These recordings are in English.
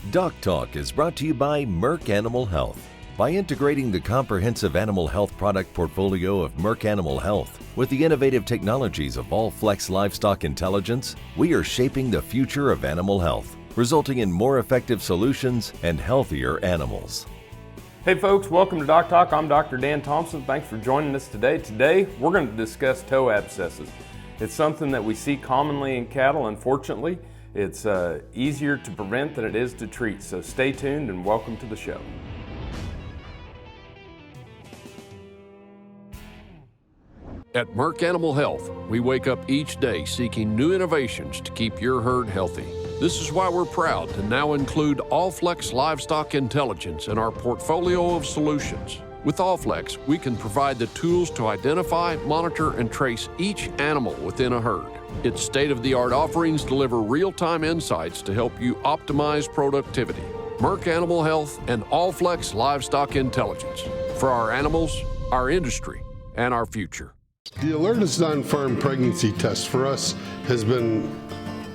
DocTalk is brought to you by Merck Animal Health. By integrating the comprehensive animal health product portfolio of Merck Animal Health with the innovative technologies of All-Flex Livestock Intelligence, we are shaping the future of animal health, resulting in more effective solutions and healthier animals. Hey folks, welcome to DocTalk. I'm Dr. Dan Thomson. Thanks for joining us today. Today, we're going to discuss toe abscesses. It's something that we see commonly in cattle, unfortunately. It's easier to prevent than it is to treat, so stay tuned and welcome to the show. At Merck Animal Health, we wake up each day seeking new innovations to keep your herd healthy. This is why we're proud to now include All-Flex Livestock Intelligence in our portfolio of solutions. With All-Flex, we can provide the tools to identify, monitor, and trace each animal within a herd. Its state-of-the-art offerings deliver real-time insights to help you optimize productivity. Merck Animal Health and All-Flex Livestock Intelligence for our animals, our industry, and our future. The Alertus on-farm pregnancy test for us has been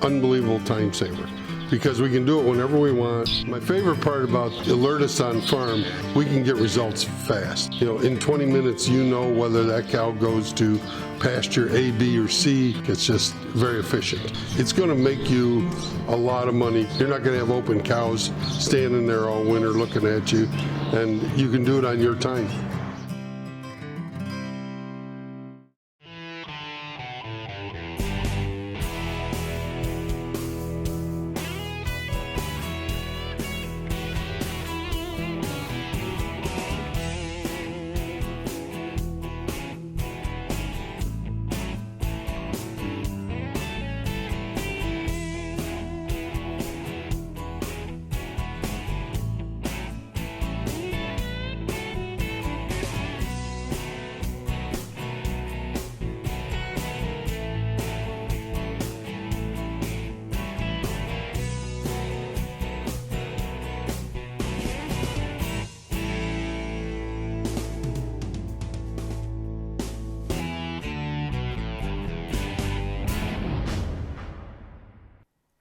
unbelievable time saver because we can do it whenever we want. My favorite part about Alertus on farm, we can get results fast. In 20 minutes, you know whether that cow goes to pasture A, B, or C. It's just very efficient. It's going to make you a lot of money. You're not going to have open cows standing there all winter looking at you, and you can do it on your time.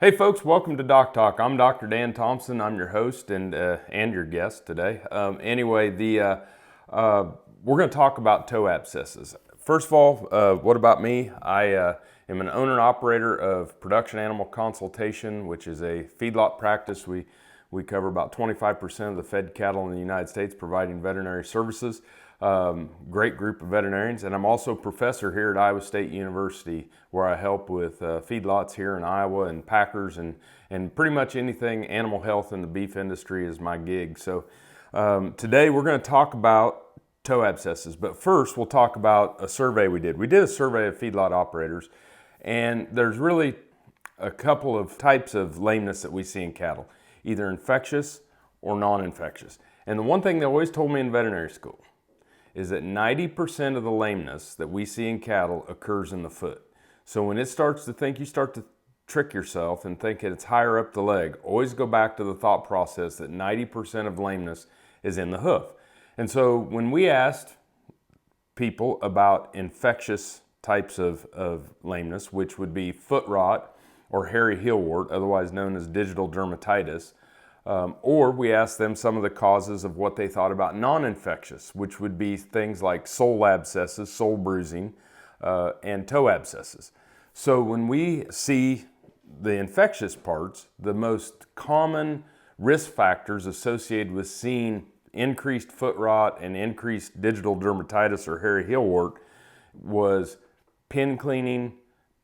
Hey folks, welcome to DocTalk. I'm Dr. Dan Thomson. I'm your host and your guest today. We're going to talk about toe abscesses. First of all, what about me? I am an owner and operator of Production Animal Consultation, which is a feedlot practice. We cover about 25% of the fed cattle in the United States, providing veterinary services. Great group of veterinarians, and I'm also a professor here at Iowa State University, where I help with feedlots here in Iowa and packers and pretty much anything animal health in the beef industry is my gig. So today we're going to talk about toe abscesses, but first we'll talk about a survey we did. We did a survey of feedlot operators, and there's really a couple of types of lameness that we see in cattle, either infectious or non-infectious. And the one thing they always told me in veterinary school is that 90% of the lameness that we see in cattle occurs in the foot. So when it starts to think, you start to trick yourself and think that it's higher up the leg, always go back to the thought process that 90% of lameness is in the hoof. And so when we asked people about infectious types of lameness, which would be foot rot or hairy heel wart, otherwise known as digital dermatitis, or we asked them some of the causes of what they thought about non-infectious, which would be things like sole abscesses, sole bruising, and toe abscesses. So when we see the infectious parts, the most common risk factors associated with seeing increased foot rot and increased digital dermatitis or hairy heel wart was pen cleaning,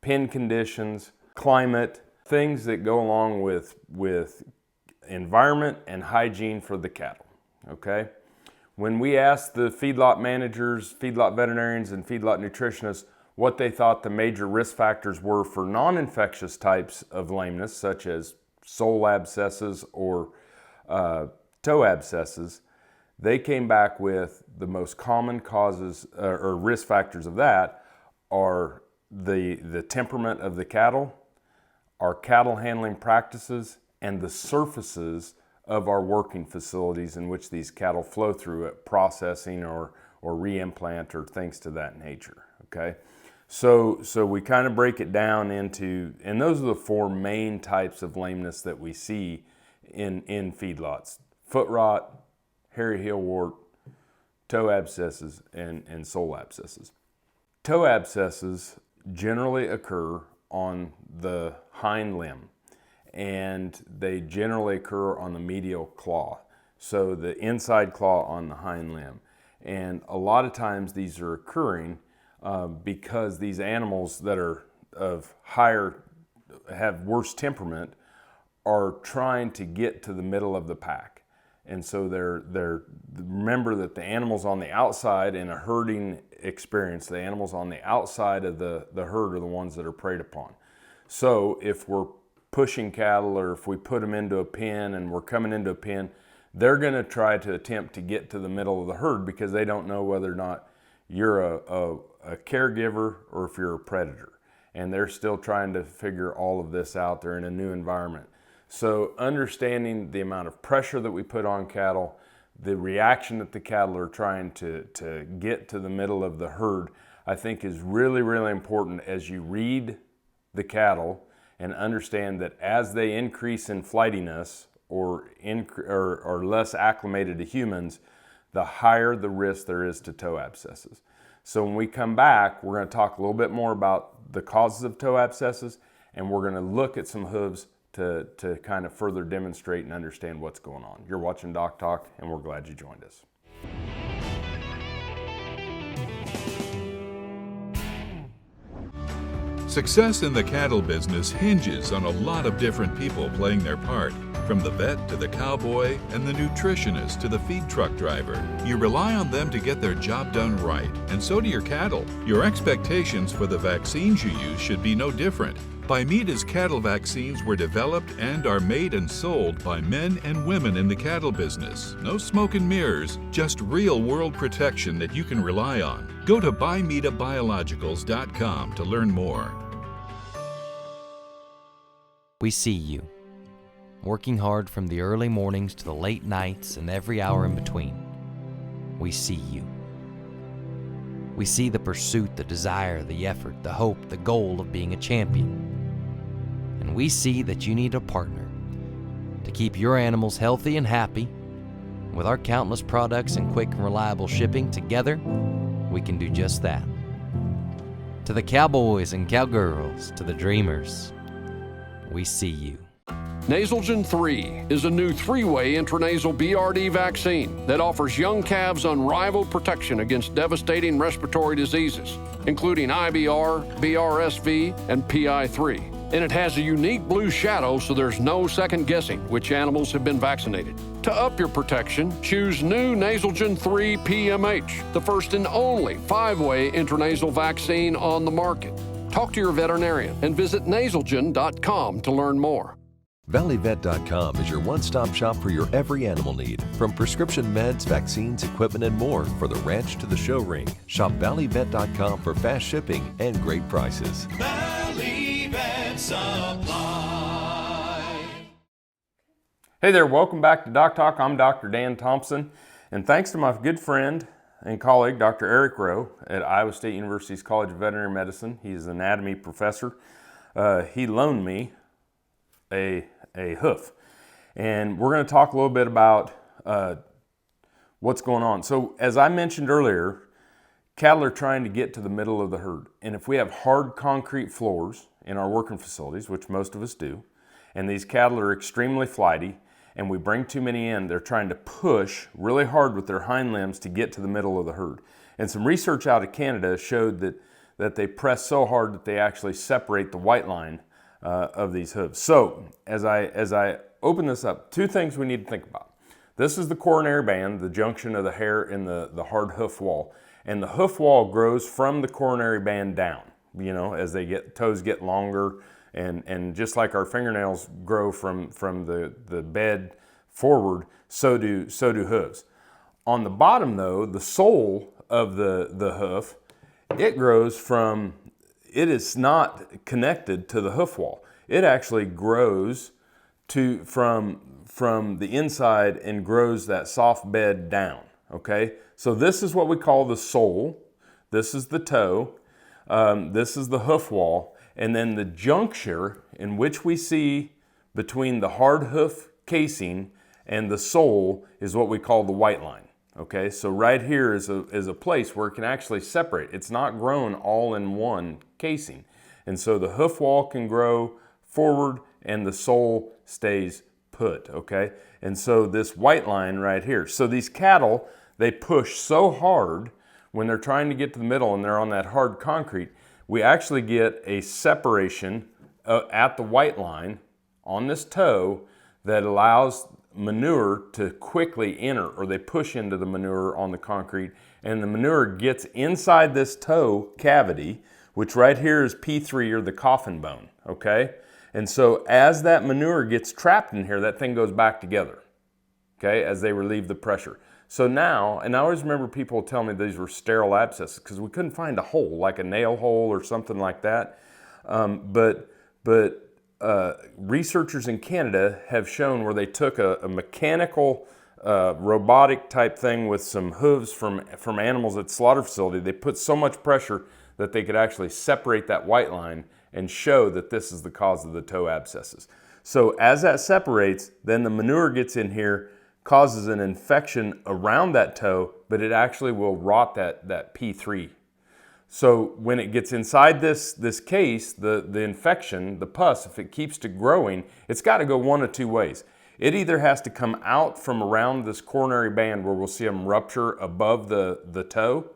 pen conditions, climate, things that go along with environment and hygiene for the cattle, okay? When we asked the feedlot managers, feedlot veterinarians, and feedlot nutritionists what they thought the major risk factors were for non-infectious types of lameness, such as sole abscesses or toe abscesses, they came back with the most common causes or risk factors of that are the temperament of the cattle, our cattle handling practices, and the surfaces of our working facilities in which these cattle flow through at processing or reimplant or things to that nature, okay? So we kind of break it down into, and those are the four main types of lameness that we see in feedlots: foot rot, hairy heel wart, toe abscesses, and sole abscesses. Toe abscesses generally occur on the hind limb, and they generally occur on the medial claw, so the inside claw on the hind limb. And a lot of times these are occurring because these animals that are have worse temperament are trying to get to the middle of the pack. And so remember that the animals on the outside in a herding experience, the animals on the outside of the herd are the ones that are preyed upon. So if we're pushing cattle, or if we put them into a pen and we're coming into a pen, they're going to try to attempt to get to the middle of the herd because they don't know whether or not you're a caregiver or if you're a predator. And they're still trying to figure all of this out. They're in a new environment. So understanding the amount of pressure that we put on cattle, the reaction that the cattle are trying to get to the middle of the herd, I think is really, really important as you read the cattle and understand that as they increase in flightiness or less acclimated to humans, the higher the risk there is to toe abscesses. So when we come back, we're going to talk a little bit more about the causes of toe abscesses, and we're going to look at some hooves to kind of further demonstrate and understand what's going on. You're watching DocTalk, and we're glad you joined us. Success in the cattle business hinges on a lot of different people playing their part. From the vet to the cowboy and the nutritionist to the feed truck driver, you rely on them to get their job done right, and so do your cattle. Your expectations for the vaccines you use should be no different. Bimeda's cattle vaccines were developed and are made and sold by men and women in the cattle business. No smoke and mirrors, just real-world protection that you can rely on. Go to BimedaBiologicals.com to learn more. We see you, working hard from the early mornings to the late nights and every hour in between. We see you. We see the pursuit, the desire, the effort, the hope, the goal of being a champion. And we see that you need a partner to keep your animals healthy and happy. With our countless products and quick and reliable shipping, together, we can do just that. To the cowboys and cowgirls, to the dreamers, we see you. Nasalgen 3 is a new 3-way intranasal BRD vaccine that offers young calves unrivaled protection against devastating respiratory diseases, including IBR, BRSV, and PI3. And it has a unique blue shadow, so there's no second guessing which animals have been vaccinated. To up your protection, choose new Nasalgen 3 PMH, the first and only 5-way intranasal vaccine on the market. Talk to your veterinarian and visit nasalgen.com to learn more. ValleyVet.com is your one-stop shop for your every animal need. From prescription meds, vaccines, equipment, and more for the ranch to the show ring. Shop ValleyVet.com for fast shipping and great prices. Valley Vet Supply. Hey there, welcome back to DocTalk. I'm Dr. Dan Thomson, and thanks to my good friend and colleague, Dr. Eric Rowe at Iowa State University's College of Veterinary Medicine. He's an anatomy professor. He loaned me a hoof, and we're going to talk a little bit about what's going on. So as I mentioned earlier, cattle are trying to get to the middle of the herd, and if we have hard concrete floors in our working facilities, which most of us do, and these cattle are extremely flighty, and we bring too many in, they're trying to push really hard with their hind limbs to get to the middle of the herd. And some research out of Canada showed that they press so hard that they actually separate the white line of these hooves. So as I open this up, two things we need to think about. This is the coronary band, the junction of the hair in the hard hoof wall. And the hoof wall grows from the coronary band down, you know, as toes get longer, and just like our fingernails grow from the bed forward, so do hooves. On the bottom though, the sole of the hoof, it grows from, it is not connected to the hoof wall. It actually grows from the inside and grows that soft bed down, okay? So this is what we call the sole. This is the toe. This is the hoof wall. And then the juncture in which we see between the hard hoof casing, and the sole is what we call the white line. Okay, so right here is a place where it can actually separate. It's not grown all in one casing. And so the hoof wall can grow forward and the sole stays put, okay? And so this white line right here. So these cattle, they push so hard when they're trying to get to the middle and they're on that hard concrete, we actually get a separation at the white line on this toe that allows manure to quickly enter, or they push into the manure on the concrete, and the manure gets inside this toe cavity, which right here is P3, or the coffin bone, okay? And so as that manure gets trapped in here, that thing goes back together, okay, as they relieve the pressure. So now, and I always remember people tell me these were sterile abscesses because we couldn't find a hole, like a nail hole or something like that. But researchers in Canada have shown where they took a mechanical robotic type thing with some hooves from animals at slaughter facility. They put so much pressure that they could actually separate that white line and show that this is the cause of the toe abscesses. So as that separates, then the manure gets in here, causes an infection around that toe, but it actually will rot that P3. So when it gets inside this case, the infection, the pus, if it keeps to growing, it's got to go one of two ways. It either has to come out from around this coronary band where we'll see them rupture above the toe,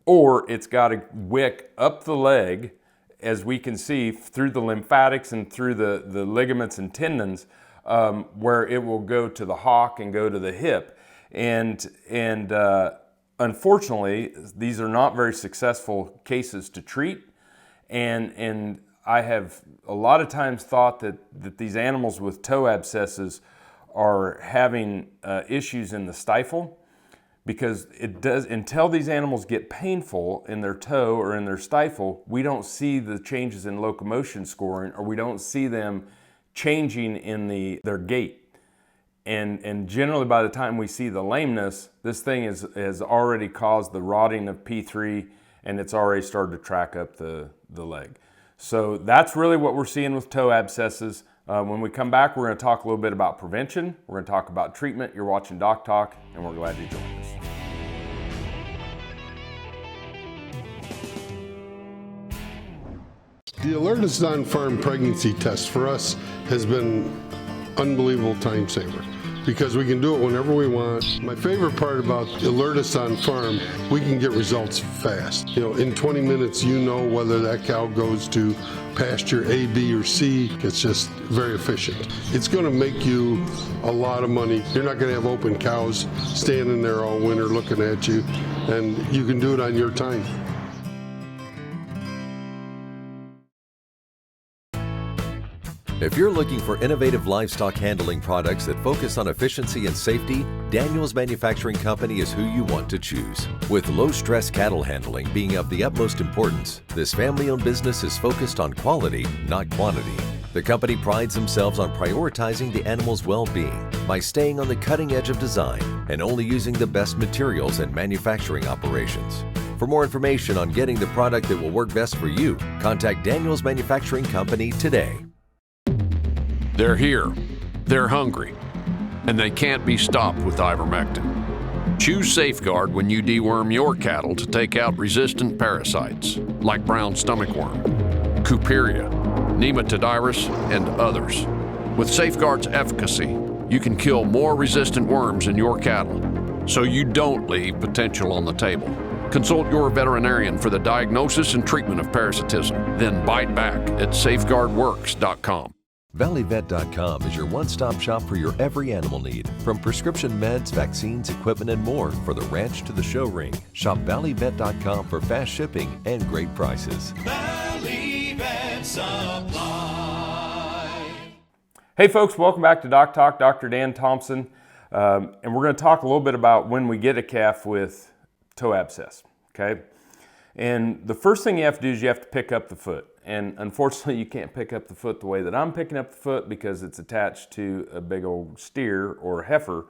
or it's got to wick up the leg, as we can see through the lymphatics and through the ligaments and tendons, where it will go to the hock and go to the hip. And unfortunately, these are not very successful cases to treat. And I have a lot of times thought that these animals with toe abscesses are having issues in the stifle, because it does, until these animals get painful in their toe or in their stifle, we don't see the changes in locomotion scoring, or we don't see them changing in their gait. And generally by the time we see the lameness, this thing has already caused the rotting of P3, and it's already started to track up the leg. So that's really what we're seeing with toe abscesses. When we come back, we're going to talk a little bit about prevention. We're going to talk about treatment. You're watching DocTalk, and we're glad you joined us. The Alertus on-farm pregnancy test for us has been unbelievable time saver, because we can do it whenever we want. My favorite part about Alertus on farm, we can get results fast. You know, in 20 minutes, you know whether that cow goes to pasture A, B, or C. It's just very efficient. It's going to make you a lot of money. You're not going to have open cows standing there all winter looking at you, and you can do it on your time. If you're looking for innovative livestock handling products that focus on efficiency and safety, Daniels Manufacturing Company is who you want to choose. With low-stress cattle handling being of the utmost importance, this family-owned business is focused on quality, not quantity. The company prides themselves on prioritizing the animal's well-being by staying on the cutting edge of design and only using the best materials and manufacturing operations. For more information on getting the product that will work best for you, contact Daniels Manufacturing Company today. They're here, they're hungry, and they can't be stopped with ivermectin. Choose Safeguard when you deworm your cattle to take out resistant parasites like brown stomach worm, Cooperia, Nematodirus, and others. With Safeguard's efficacy, you can kill more resistant worms in your cattle, so you don't leave potential on the table. Consult your veterinarian for the diagnosis and treatment of parasitism, then bite back at safeguardworks.com. ValleyVet.com is your one-stop shop for your every animal need, from prescription meds, vaccines, equipment, and more for the ranch to the show ring. Shop ValleyVet.com for fast shipping and great prices. Valley Vet Supply. Hey folks, welcome back to DocTalk. Dr. Dan Thomson, and we're going to talk a little bit about when we get a calf with toe abscess. Okay, and the first thing you have to do is you have to pick up the foot. And unfortunately, you can't pick up the foot the way that I'm picking up the foot because it's attached to a big old steer or heifer.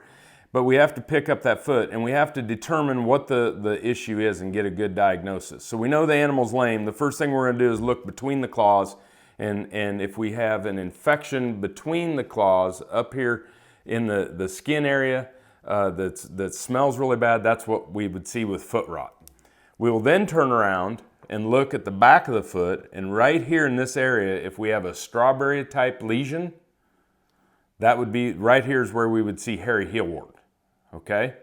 But we have to pick up that foot, and we have to determine what the issue is and get a good diagnosis. So we know the animal's lame. The first thing we're going to do is look between the claws, and if we have an infection between the claws up here in the skin area that smells really bad, that's what we would see with foot rot. We will then turn around and look at the back of the foot, and right here in this area, if we have a strawberry type lesion, that would be, right here is where we would see hairy heel wart, okay?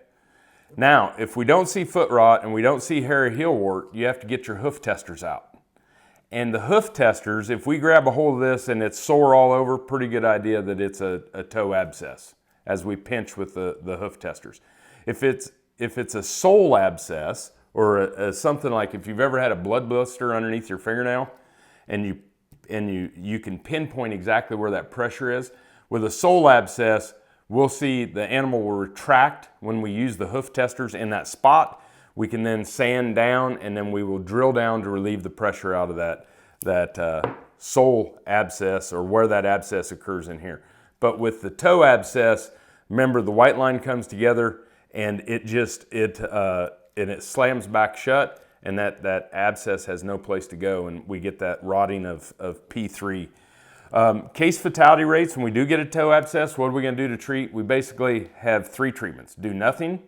Now, if we don't see foot rot and we don't see hairy heel wart, you have to get your hoof testers out. And the hoof testers, if we grab a hold of this and it's sore all over, pretty good idea that it's a toe abscess as we pinch with the hoof testers. If it's a sole abscess, or something like if you've ever had a blood blister underneath your fingernail and you can pinpoint exactly where that pressure is, with a sole abscess, we'll see the animal will retract when we use the hoof testers in that spot. We can then sand down, and then we will drill down to relieve the pressure out of that sole abscess, or where that abscess occurs in here. But with the toe abscess, remember the white line comes together and it slams back shut, and that abscess has no place to go, and we get that rotting of P3. Case fatality rates, when we do get a toe abscess, what are we going to do to treat? We basically have 3 treatments. Do nothing.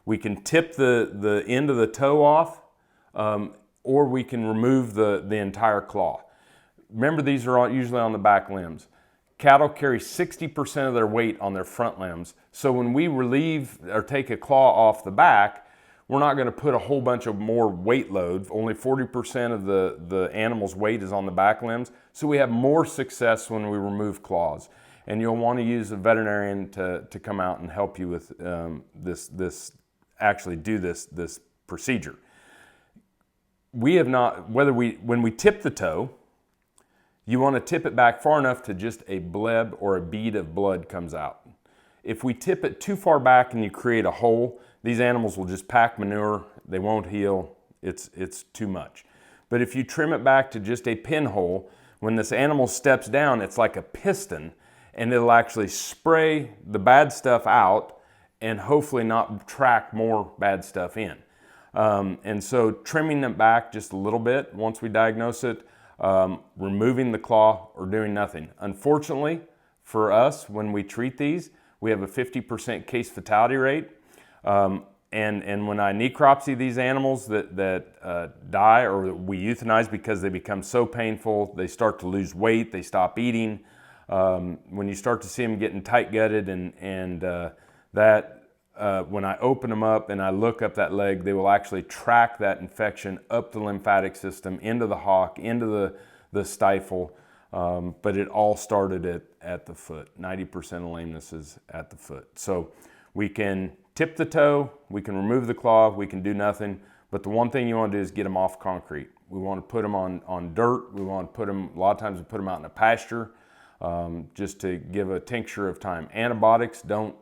We can tip the end of the toe off, or we can remove the entire claw. Remember, these are usually on the back limbs. Cattle carry 60% of their weight on their front limbs, so when we relieve or take a claw off the back, we're not going to put a whole bunch of more weight load. Only 40% of the animal's weight is on the back limbs, so we have more success when we remove claws. And you'll want to use a veterinarian to come out and help you with actually do this procedure. We have not, when we tip the toe, you want to tip it back far enough to just a bleb or a bead of blood comes out. If we tip it too far back and you create a hole, these animals will just pack manure, they won't heal, it's too much. But if you trim it back to just a pinhole, when this animal steps down, it's like a piston, and it'll actually spray the bad stuff out and hopefully not track more bad stuff in. And so trimming them back just a little bit once we diagnose it, removing the claw, or doing nothing. Unfortunately for us, when we treat these, we have a 50% case fatality rate. And when I necropsy these animals that die, or we euthanize because they become so painful, they start to lose weight, they stop eating. When you start to see them getting tight-gutted when I open them up and I look up that leg, they will actually track that infection up the lymphatic system, into the hock, into the stifle. But it all started at the foot. 90% of lameness is at the foot. So we can tip the toe, we can remove the claw, we can do nothing. But the one thing you want to do is get them off concrete. We want to put them on dirt. We want to put them, a lot of times we put them out in a pasture, just to give a tincture of time. Antibiotics don't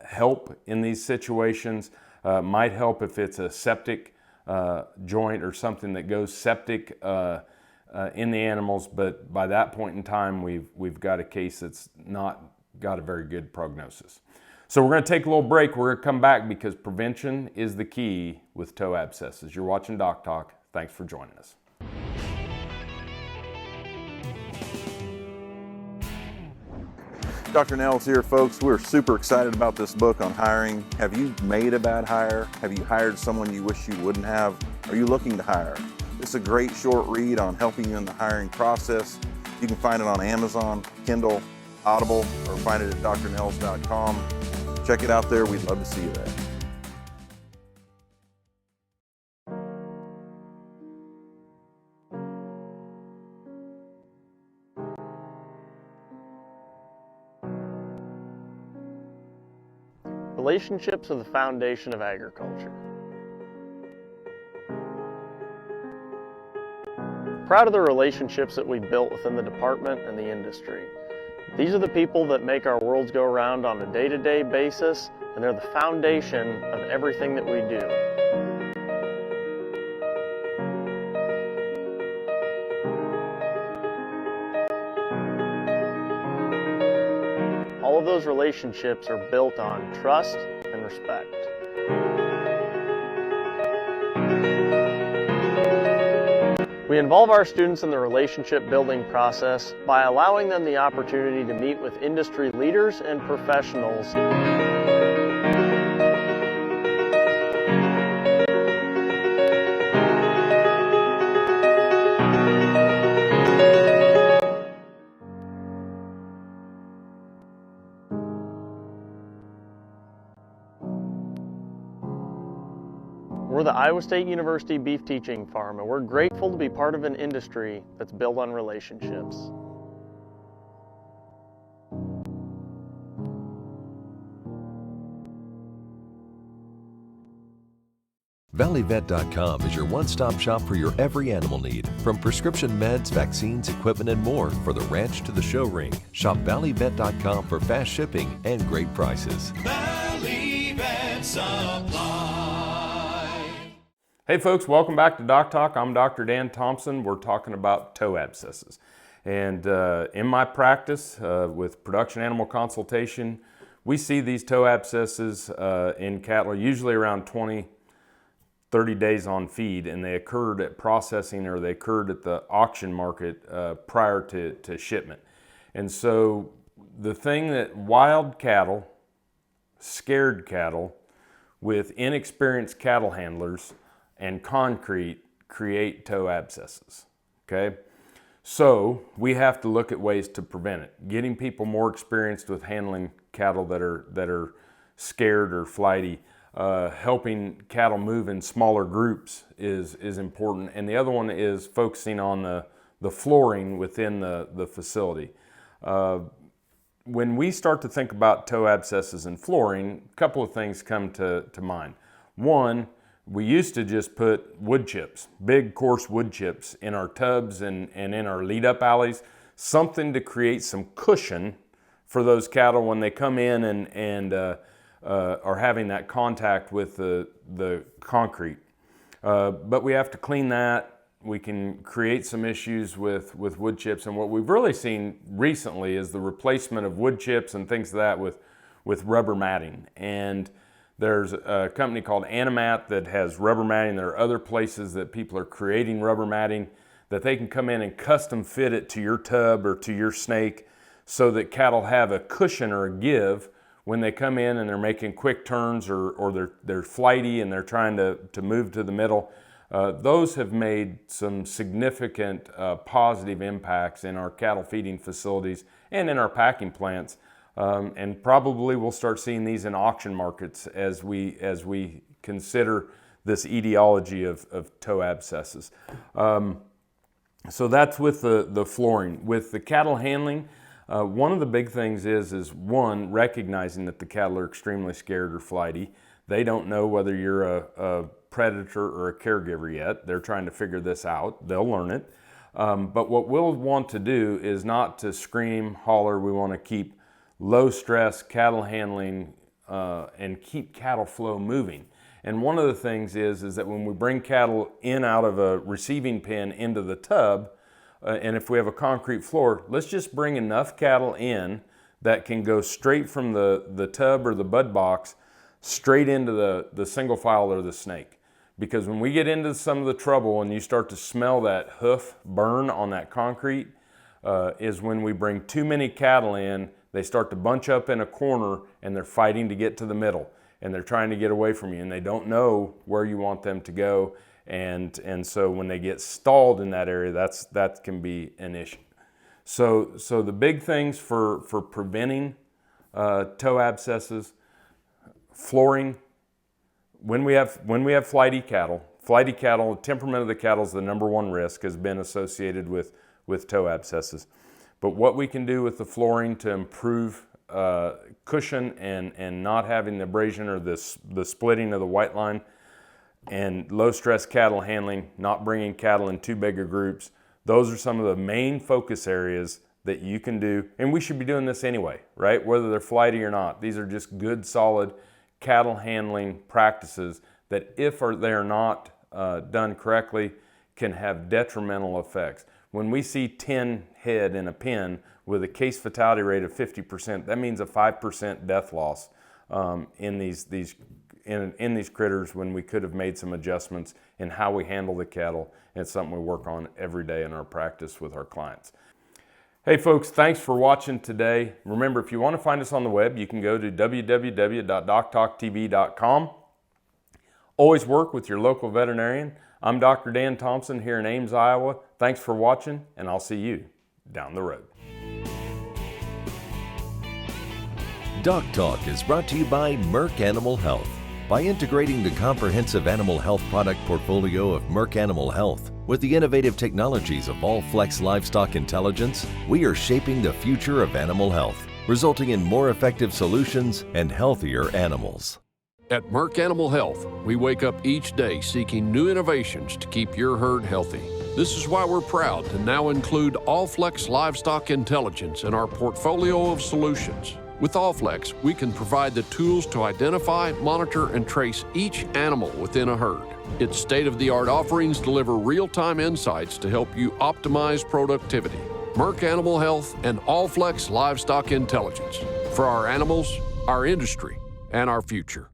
help in these situations. Might help if it's a septic joint or something that goes septic in the animals, but by that point in time, we've got a case that's not got a very good prognosis. So we're going to take a little break. We're going to come back because prevention is the key with toe abscesses. You're watching DocTalk. Thanks for joining us. Dr. Nels here, folks. We're super excited about this book on hiring. Have you made a bad hire? Have you hired someone you wish you wouldn't have? Are you looking to hire? It's a great short read on helping you in the hiring process. You can find it on Amazon, Kindle, Audible, or find it at drnels.com. Check it out there. We'd love to see you there. Relationships are the foundation of agriculture. Proud of the relationships that we built within the department and the industry. These are the people that make our worlds go round on a day-to-day basis, and they're the foundation of everything that we do. All of those relationships are built on trust and respect. We involve our students in the relationship building process by allowing them the opportunity to meet with industry leaders and professionals. We're the Iowa State University Beef Teaching Farm, and we're grateful to be part of an industry that's built on relationships. ValleyVet.com is your one-stop shop for your every animal need, from prescription meds, vaccines, equipment, and more for the ranch to the show ring. Shop ValleyVet.com for fast shipping and great prices. Valley Vet Supply. Hey folks, welcome back to DocTalk. I'm Dr. Dan Thomson. We're talking about toe abscesses. And in my practice with production animal consultation, we see these toe abscesses in cattle usually around 20-30 days on feed, and they occurred at processing or they occurred at the auction market prior to shipment. And so the thing that wild cattle, scared cattle, with inexperienced cattle handlers and concrete create toe abscesses, okay? So we have to look at ways to prevent it. Getting people more experienced with handling cattle that are scared or flighty, helping cattle move in smaller groups is important. And the other one is focusing on the flooring within the facility. When we start to think about toe abscesses and flooring, a couple of things come to mind. One, we used to just put wood chips, big coarse wood chips in our tubs and in our lead up alleys, something to create some cushion for those cattle when they come in and are having that contact with the concrete. But we have to clean that. We can create some issues with wood chips, and what we've really seen recently is the replacement of wood chips and things like that with rubber matting. And there's a company called Animat that has rubber matting. There are other places that people are creating rubber matting that they can come in and custom fit it to your tub or to your snake so that cattle have a cushion or a give when they come in and they're making quick turns or they're flighty and they're trying to move to the middle. Those have made some significant positive impacts in our cattle feeding facilities and in our packing plants. And probably we'll start seeing these in auction markets as we consider this etiology of toe abscesses. So that's with the flooring. With the cattle handling, one of the big things is one, recognizing that the cattle are extremely scared or flighty. They don't know whether you're a predator or a caregiver yet. They're trying to figure this out. They'll learn it. But what we'll want to do is not to scream, holler. We want to keep low stress cattle handling and keep cattle flow moving. And one of the things is that when we bring cattle in out of a receiving pen into the tub, and if we have a concrete floor, let's just bring enough cattle in that can go straight from the tub or the bud box straight into the single file or the snake. Because when we get into some of the trouble and you start to smell that hoof burn on that concrete, is when we bring too many cattle in. They start to bunch up in a corner and they're fighting to get to the middle and they're trying to get away from you and they don't know where you want them to go. And so when they get stalled in that area, that can be an issue. So the big things for preventing toe abscesses, flooring, when we have flighty cattle, the temperament of the cattle is the number one risk, has been associated with toe abscesses. But what we can do with the flooring to improve cushion and not having the abrasion or the splitting of the white line, and low stress cattle handling, not bringing cattle in too big of groups, those are some of the main focus areas that you can do. And we should be doing this anyway, right? Whether they're flighty or not. These are just good, solid cattle handling practices that if they are not done correctly can have detrimental effects. When we see 10 head in a pen with a case fatality rate of 50%, that means a 5% death loss in these in these critters when we could have made some adjustments in how we handle the cattle. And it's something we work on every day in our practice with our clients. Hey folks, thanks for watching today. Remember, if you want to find us on the web, you can go to www.doctalktv.com. Always work with your local veterinarian. I'm Dr. Dan Thomson here in Ames, Iowa. Thanks for watching, and I'll see you down the road. DocTalk is brought to you by Merck Animal Health. By integrating the comprehensive animal health product portfolio of Merck Animal Health with the innovative technologies of All-Flex Livestock Intelligence, we are shaping the future of animal health, resulting in more effective solutions and healthier animals. At Merck Animal Health, we wake up each day seeking new innovations to keep your herd healthy. This is why we're proud to now include All-Flex Livestock Intelligence in our portfolio of solutions. With All-Flex, we can provide the tools to identify, monitor, and trace each animal within a herd. Its state-of-the-art offerings deliver real-time insights to help you optimize productivity. Merck Animal Health and All-Flex Livestock Intelligence. For our animals, our industry, and our future.